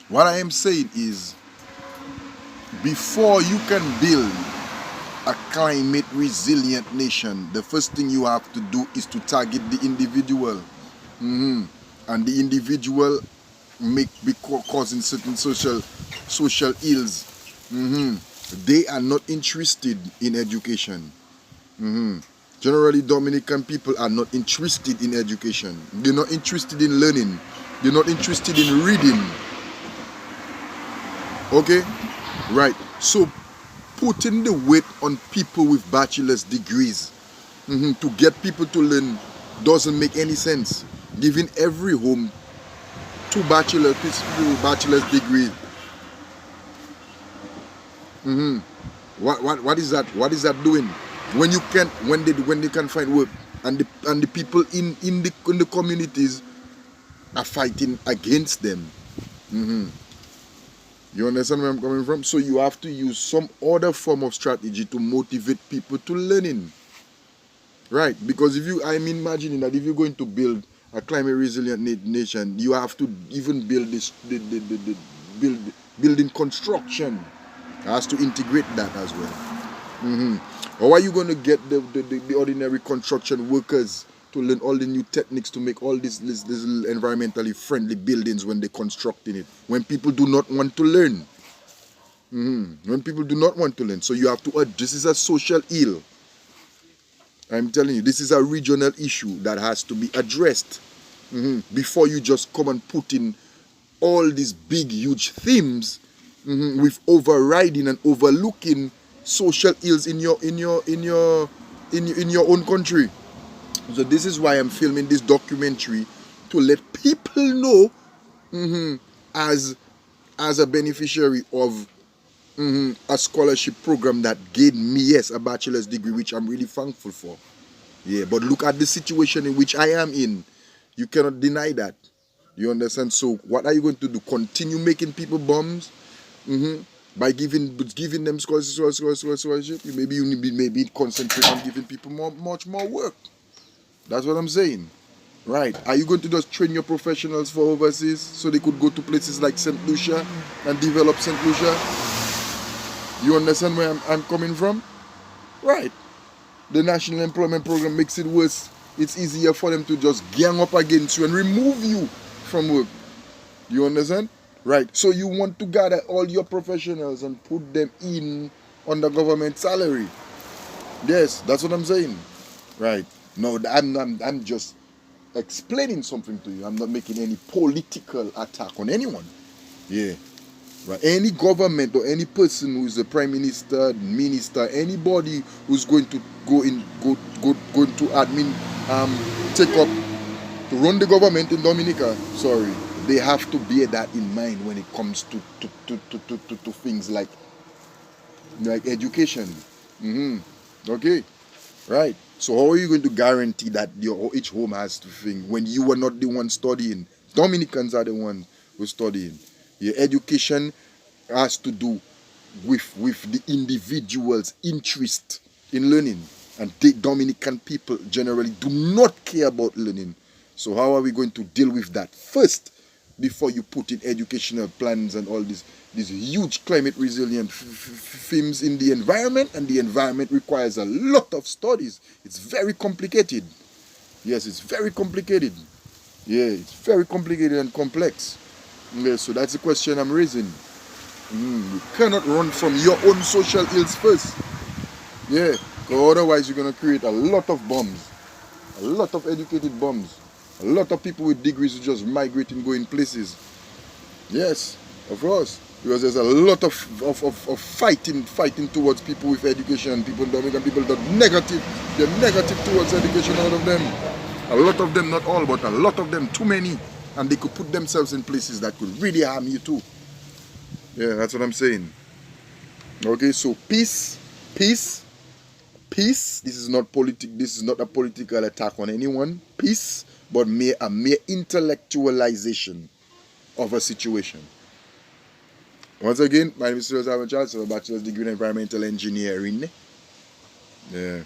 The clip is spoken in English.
What I am saying is, before you can build a climate resilient nation, the first thing you have to do is to target the individual. And the individual make be causing certain social ills. They are not interested in education. Generally, Dominican people are not interested in education. They're not interested in learning. They're not interested in reading. Okay? Right. So, putting the weight on people with bachelor's degrees to get people to learn doesn't make any sense. Giving every home two people with bachelor's degree. What is that? What is that doing? When they can find work, and the people in the communities are fighting against them. You understand where I'm coming from? So you have to use some other form of strategy to motivate people to learning. Right? Because I'm imagining that if you're going to build a climate resilient nation, you have to even build building construction. It has to integrate that as well. Or are you going to get the ordinary construction workers to learn all the new techniques to make all these environmentally friendly buildings when they're constructing it? When people do not want to learn. When people do not want to learn. So you have to, this is a social ill. I'm telling you, this is a regional issue that has to be addressed before you just come and put in all these big, huge themes with overriding and overlooking social ills in your own country. So this is why I'm filming this documentary, to let people know as a beneficiary of a scholarship program that gave me, yes, a bachelor's degree, which I'm really thankful for. Yeah, but look at the situation in which I am in. You cannot deny that. You understand? So what are you going to do? Continue making people bums by giving them scholarship? Maybe you need maybe concentrate on giving people much more work. That's what I'm saying. Right. Are you going to just train your professionals for overseas so they could go to places like St. Lucia and develop St. Lucia? You understand where I'm coming from? Right. The National Employment Program makes it worse. It's easier for them to just gang up against you and remove you from work. You understand? Right. So you want to gather all your professionals and put them in on the government salary. Yes, that's what I'm saying. Right. No, I'm just explaining something to you. I'm not making any political attack on anyone. Yeah. Right. Any government or any person who is the prime minister, anybody who's going to going to take up to run the government in Dominica, sorry, they have to bear that in mind when it comes to things like education. Okay, right. So how are you going to guarantee that each home has to think when you are not the one studying? Dominicans are the ones who studying. Your education has to do with the individual's interest in learning, and the Dominican people generally do not care about learning. So how are we going to deal with that first before you put in educational plans and all these huge climate resilient themes in the environment? And the environment requires a lot of studies. It's very complicated. Yes, it's very complicated. Yeah, it's very complicated and complex. Yeah, so that's the question I'm raising. You cannot run from your own social ills first. Yeah, because otherwise you're going to create a lot of bums, a lot of educated bums, a lot of people with degrees who just migrate and go in places. Yes, of course, because there's a lot of fighting towards people with education. People, Dominican people, that they're negative towards education. All of them, a lot of them, not all, but a lot of them, too many, and they could put themselves in places that could really harm you too. Yeah, that's what I'm saying. Okay, so peace. This is not This is not a political attack on anyone. Peace, but a mere intellectualization of a situation. Once again, my name is Cyril Charles. I have a bachelor's degree in environmental engineering. Yeah.